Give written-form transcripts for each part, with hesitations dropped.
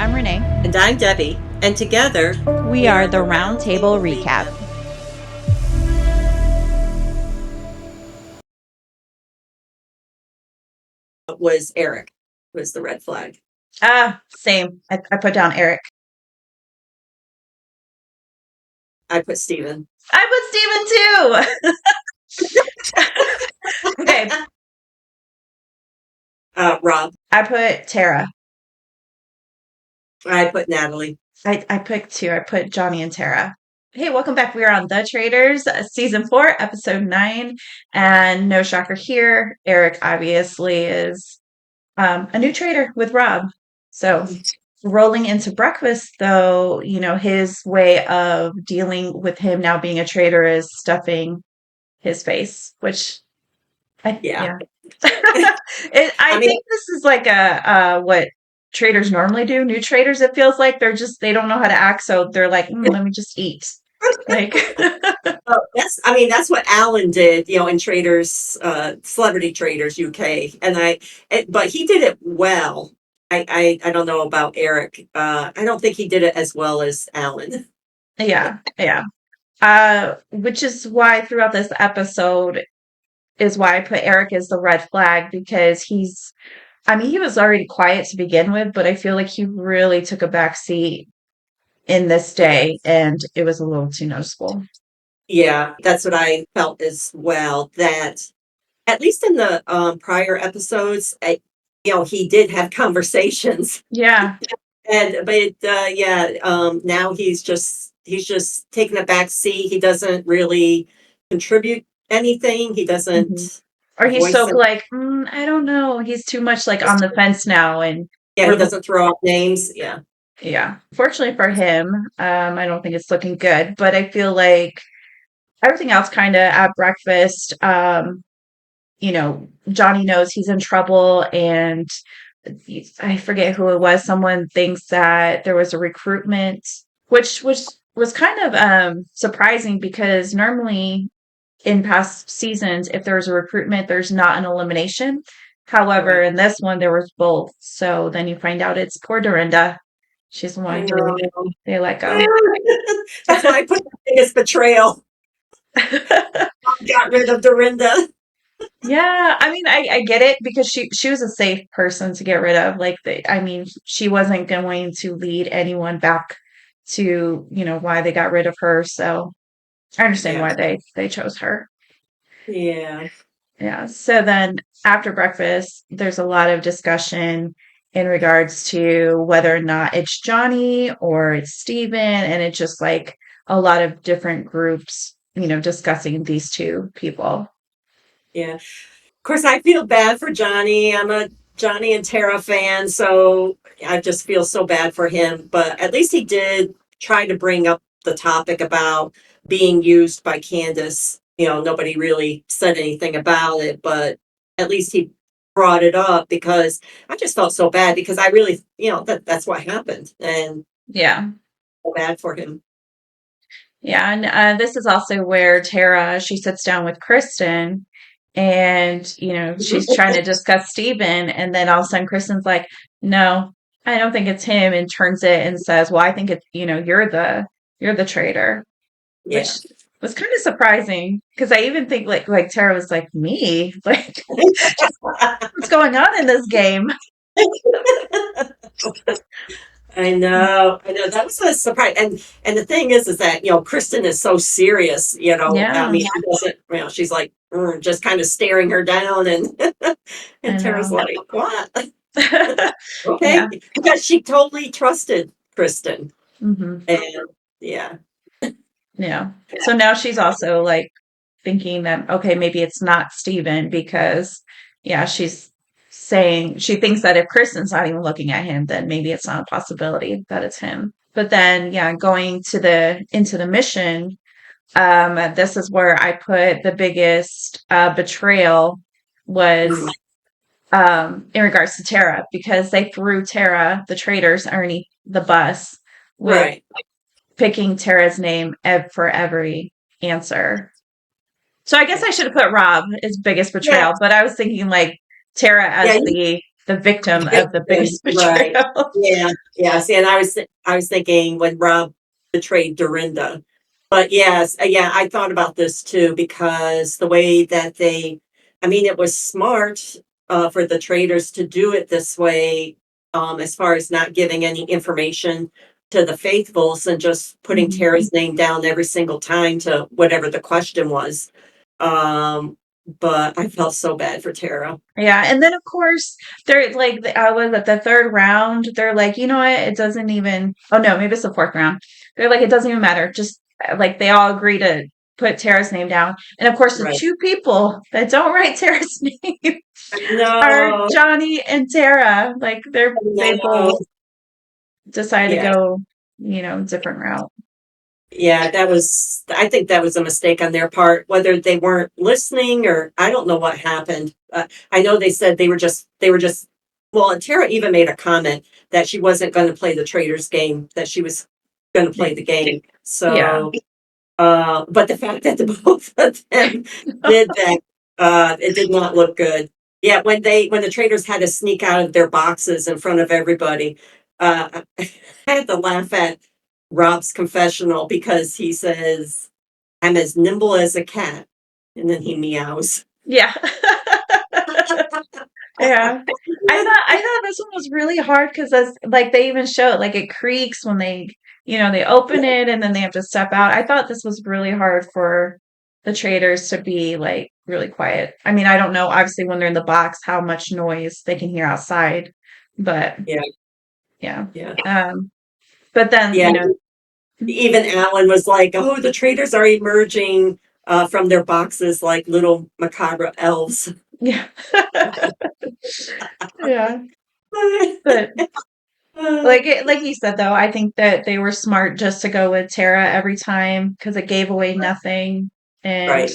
I'm Renee. And I'm Debbie. And together, We are the RoundTable Recap. Was Eric, was the red flag. Same. I put down Eric. I put Steven. I put Steven too. Okay. Rob. I put Tara. I put Natalie. I picked two. I put Johnny and Tara. Hey, welcome back. We are on The Traitors, Season 4, Episode 9. And no shocker here, Eric obviously is a new traitor with Rob. So rolling into breakfast, though, his way of dealing with him now being a traitor is stuffing his face, which Yeah. I mean, think this is like what traders normally do. New traders, it feels like they don't know how to act, so they're like, let me just eat. Like, that's what Alan did, in Traders, Celebrity Traders UK, but he did it well. I don't know about Eric. I don't think he did it as well as Alan. yeah. Which is why throughout this episode is why I put Eric as the red flag because he was already quiet to begin with, but I feel like he really took a back seat in this day, and it was a little too noticeable. Yeah, that's what I felt as well. That at least in the prior episodes, he did have conversations. Yeah. Now he's just taking a back seat. He doesn't really contribute anything. He Mhm. doesn't Or he's voice so it. like, I don't know. He's too much like on the fence now, and Yeah, he doesn't throw out names. Yeah. yeah. Fortunately for him, I don't think it's looking good. But I feel like everything else kind of at breakfast. Johnny knows he's in trouble, and I forget who it was. Someone thinks that there was a recruitment, which was kind of surprising because normally in past seasons, if there's a recruitment, there's not an elimination. However, Right. in this one, there was both. So then you find out it's poor Dorinda. She's the I one who know. they let go. That's why I put the biggest betrayal. Got rid of Dorinda. Yeah, I get it because she was a safe person to get rid of. Like she wasn't going to lead anyone back to, why they got rid of her. So I understand Yeah. why they chose her. Yeah. Yeah. So then after breakfast, there's a lot of discussion in regards to whether or not it's Johnny or it's Steven, and it's just like a lot of different groups, discussing these two people. Yeah. Of course, I feel bad for Johnny. I'm a Johnny and Tara fan, so I just feel so bad for him. But at least he did try to bring up the topic about being used by Candace. Nobody really said anything about it, but at least he brought it up because I just felt so bad because I really, that's what happened, and Yeah. so bad for him. Yeah, and this is also where Tara she sits down with Kristen, and she's trying to discuss Steven, and then all of a sudden Kristen's like, "No, I don't think it's him," and turns it and says, "Well, I think it's you're the traitor," which Yeah. was kind of surprising because I even think like Tara was like, "Me, like what's going on in this game?" I know. That was a surprise, and the thing is that Kristen is so serious. I Yeah, mean, she doesn't. She's like just kind of staring her down, and I and Tara's know. like, "What? Yeah. Okay," because she totally trusted Kristen, Hmm. and yeah, Yeah. So now she's also like thinking that, okay, maybe it's not Steven because, yeah, she's saying she thinks that if Kristen's not even looking at him, then maybe it's not a possibility that it's him. But then, yeah, going to into the mission, this is where I put the biggest betrayal was in regards to Tara because they threw Tara, the traitors, underneath the bus with right, picking Tara's name for every answer. So I guess yeah, I should have put Rob as biggest yeah, betrayal, but I was thinking like Tara yeah. as the the victim of the victim, biggest right? betrayal. Yeah, yeah. See, and I was thinking when Rob betrayed Dorinda, but yes, yeah, I thought about this too because the way that I mean, it was smart for the traders to do it this way, as far as not giving any information to the faithfuls and just putting Mhm. Tara's name down every single time to whatever the question was. Um, but I felt so bad for Tara. Yeah, and then of course they're like, I was at the third round. They're like, you know what? It doesn't even. Oh no, maybe it's the fourth round. They're like, it doesn't even matter. Just like they all agree to put Tara's name down, and of course the Right. two people that don't write Tara's name are No, Johnny and Tara. Like they both no. decide to Yeah, go, different route. yeah, I think that was a mistake on their part, whether they weren't listening or I don't know what happened. I know they said they were just, well, and Tara even made a comment that she wasn't going to play the Traitors game, that she was going to play the game. Yeah. So, but the fact that the both of them did that, it did not look good. Yeah, when the Traitors had to sneak out of their boxes in front of everybody, I had to laugh at Rob's confessional because he says, "I'm as nimble as a cat," and then he meows. Yeah. Yeah. I thought this one was really hard because that's like they even show it like it creaks when they open it and then they have to step out. I thought this was really hard for the traders to be like really quiet. I mean, I don't know obviously when they're in the box how much noise they can hear outside, but Yeah, yeah. yeah, Um but then, yeah. Even Alan was like, "Oh, the Traitors are emerging from their boxes like little macabre elves." yeah. Yeah. But like you said though, I think that they were smart just to go with Tara every time because it gave away nothing. And Right.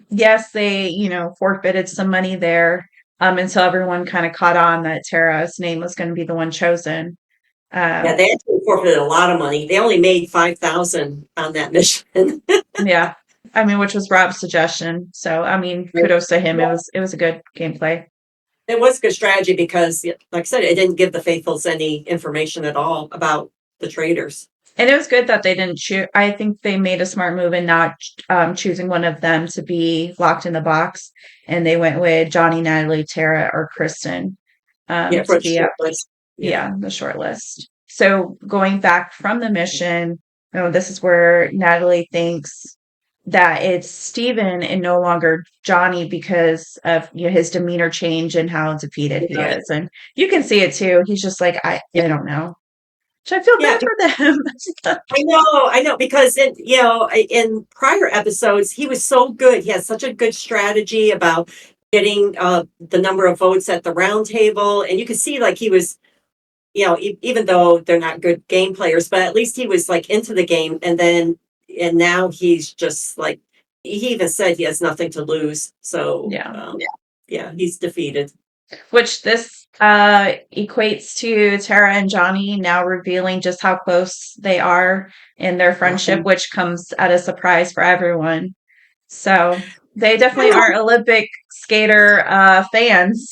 yes, they, forfeited some money there until everyone kind of caught on that Tara's name was going to be the one chosen. Yeah, Um, they actually forfeited a lot of money. They only made 5,000 on that mission. yeah. I mean, which was Rob's suggestion. So, I mean, kudos to him. It was a good gameplay. It was good strategy because, like I said, it didn't give the faithfuls any information at all about the Traitors. And it was good that they didn't choose. I think they made a smart move in not choosing one of them to be locked in the box. And they went with Johnny, Natalie, Tara, or Kristen Yeah, for to a be short list. Yeah. the short list. So going back from the mission, this is where Natalie thinks that it's Steven and no longer Johnny because of his demeanor change and how defeated he Right. is. And you can see it too. He's just like, I don't know. So I feel Yeah, bad for them. I know, because in prior episodes he was so good. He had such a good strategy about getting the number of votes at the round table, and you could see like he was, even though they're not good game players, but at least he was like into the game. And now he's just like he even said he has nothing to lose. So Yeah. yeah, he's defeated. Which this equates to Tara and Johnny now revealing just how close they are in their friendship, which comes at a surprise for everyone. So they definitely are Olympic skater fans.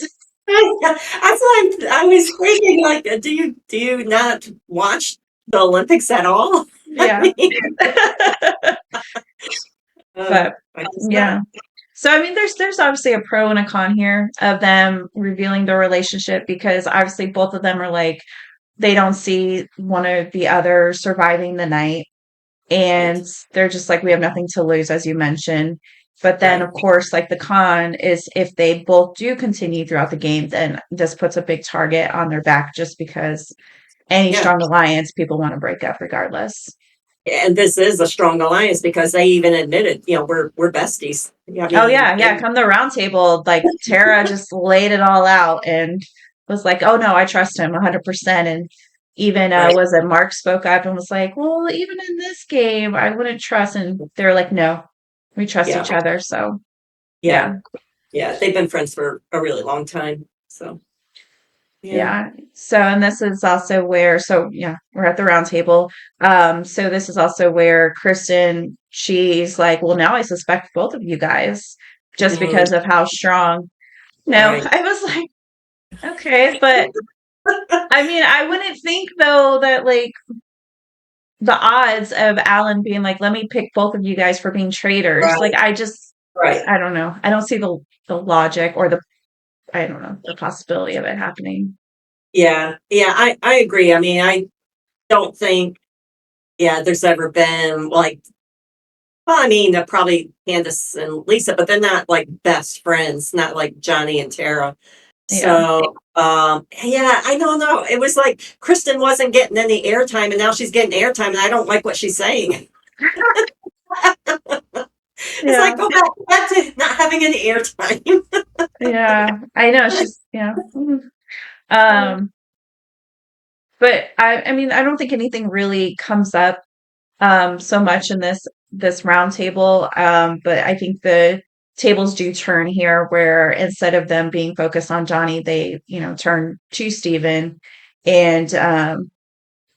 That's what I was thinking. Like, do you not watch the Olympics at all? I Yeah. mean, But I guess yeah. not. So I mean there's obviously a pro and a con here of them revealing their relationship because obviously both of them are like they don't see one or the other surviving the night. Right, And they're just like, we have nothing to lose, as you mentioned. But then, right. of course, like the con is if they both do continue throughout the game, then this puts a big target on their back just because any Yeah, strong alliance, people want to break up regardless. and this is a strong alliance because they even admitted, we're besties. Yeah, I Oh, mean, yeah. Yeah. Come the round table, like Tara just laid it all out and was like, oh, no, I trust him 100%. And even, right. was it Mark spoke up and was like, well, even in this game, I wouldn't trust. And they were like, no, we trust Yeah, each other. So, yeah, yeah. yeah. They've been friends for a really long time. So yeah. Yeah. So, and this is also where, so yeah, we're at the round table. So this is also where Kristen, she's like, well, now I suspect both of you guys just Mhm. because of how strong. No, Right. I was like, Okay, but I mean, I wouldn't think though that like the odds of Alan being like, "Let me pick both of you guys for being traitors." Like, Right, right. I don't know. I don't see the logic or the I don't know the possibility of it happening. Yeah, yeah, I agree. I mean, I don't think, yeah, there's ever been like, well, I mean, probably Candace and Lisa, but they're not like best friends, not like Johnny and Tara. Yeah, So, yeah, I don't know. It was like Kristen wasn't getting any airtime, and now she's getting airtime, and I don't like what she's saying. It's like yeah, go back to not having any airtime. yeah. I know she's yeah. Um, but I mean, I don't think anything really comes up so much in this round table. But I think the tables do turn here where instead of them being focused on Johnny, they, turn to Steven. And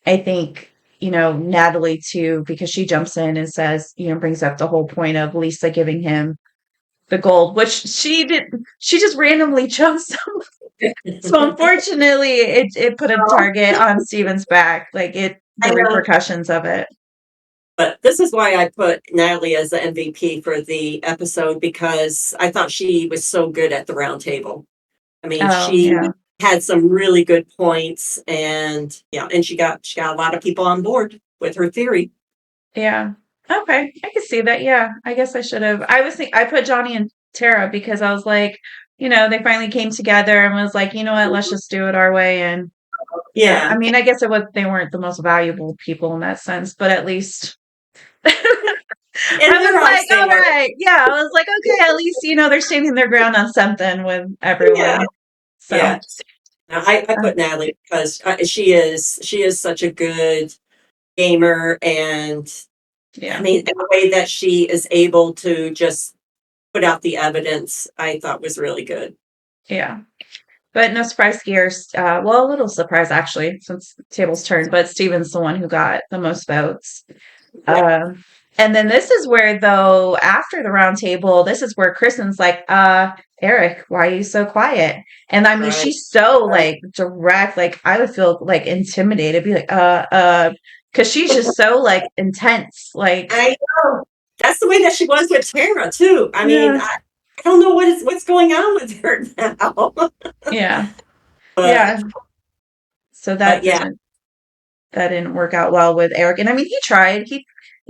I think, Natalie too, because she jumps in and says, brings up the whole point of Lisa giving him the gold, which she just randomly chose. So unfortunately it put a Oh, target on Steven's back, I the know. repercussions of it. But this is why I put Natalie as the MVP for the episode because I thought she was so good at the round table. I mean, Oh she yeah. had some really good points, and yeah, and she got a lot of people on board with her theory. Yeah. Okay. I can see that. Yeah. I guess I should have. I put Johnny and Tara because I was like, they finally came together and was like, you know what, let's just do it our way. And yeah, I Yeah, mean, I guess they weren't the most valuable people in that sense, but at least in I their was eyes, like, they all were. right. Yeah. I was like, okay, at least, they're standing their ground on something with Yeah, everyone. So, yeah. Now, I uh, put Natalie because she is such a good gamer, and I yeah. mean, the way that she is able to just put out the evidence, I thought was really good. Yeah. But no surprise here. Well, a little surprise actually, since tables turned, but Steven's the one who got the most votes. Yeah, Um, and then this is where, though, after the round table, this is where Kristen's like, Eric, why are you so quiet? And I mean, right, she's so right. like direct, like I would feel like intimidated, be like, because she's just so like intense. Like, I know. That's the way that she was with Tara too. I mean, yeah, I don't know what's going on with her now. yeah, but yeah. So but yeah, that didn't work out well with Eric. And I mean, he tried.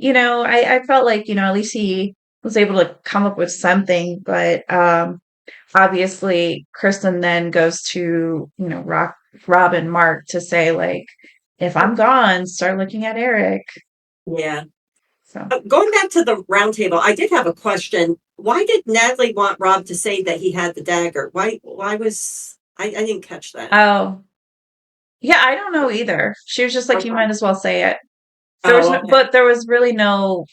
I felt like, at least he was able to come up with something, but obviously Kristen then goes to, Rob and Mark to say, like, if I'm gone, start looking at Eric. yeah. So, Going back to the round table, I did have a question. Why did Natalie want Rob to say that he had the dagger? Why was I didn't catch that. oh, yeah, I don't know either. She was just like, you Okay. might as well say it. Oh, okay. But there was really no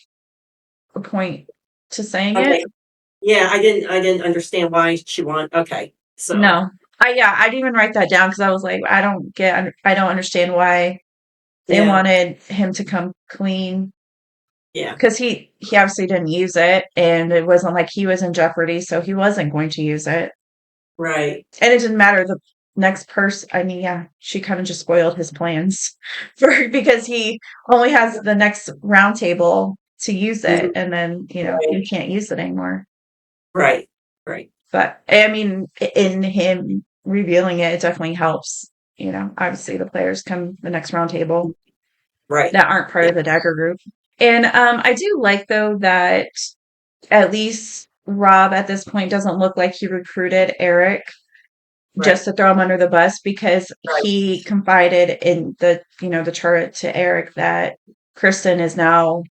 point to saying it. Okay. Yeah, I didn't understand why she wanted. Okay. So, No. I didn't even write that down because I was like, I don't understand why they yeah. wanted him to come clean Yeah. because he obviously didn't use it and it wasn't like he was in jeopardy, so he wasn't going to use it. Right. And it didn't matter the next person. I mean, yeah, she kind of just spoiled his plans for because he only has the next round table to use it, Mhm. and then he Right. can't use it anymore. Right. Right. But I mean, in him revealing it, it definitely helps. Obviously the players come the next round table Right. that aren't part Yeah. of the dagger group. And I do like though that at least Rob at this point doesn't look like he recruited Eric just Right. to throw him under the bus because Right. he confided in the turret to Eric that Kristen is now,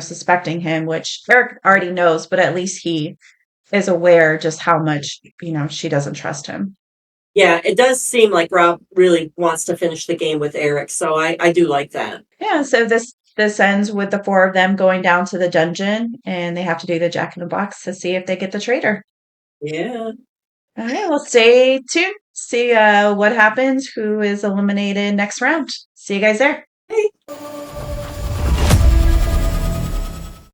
suspecting him, which Eric already knows, but at least he is aware just how much, she doesn't trust him. Yeah, it does seem like Rob really wants to finish the game with Eric, so I do like that. Yeah, so this ends with the four of them going down to the dungeon and they have to do the Jack in the Box to see if they get the traitor. Yeah. All right, well, stay tuned. See what happens, who is eliminated next round. See you guys there. Hey,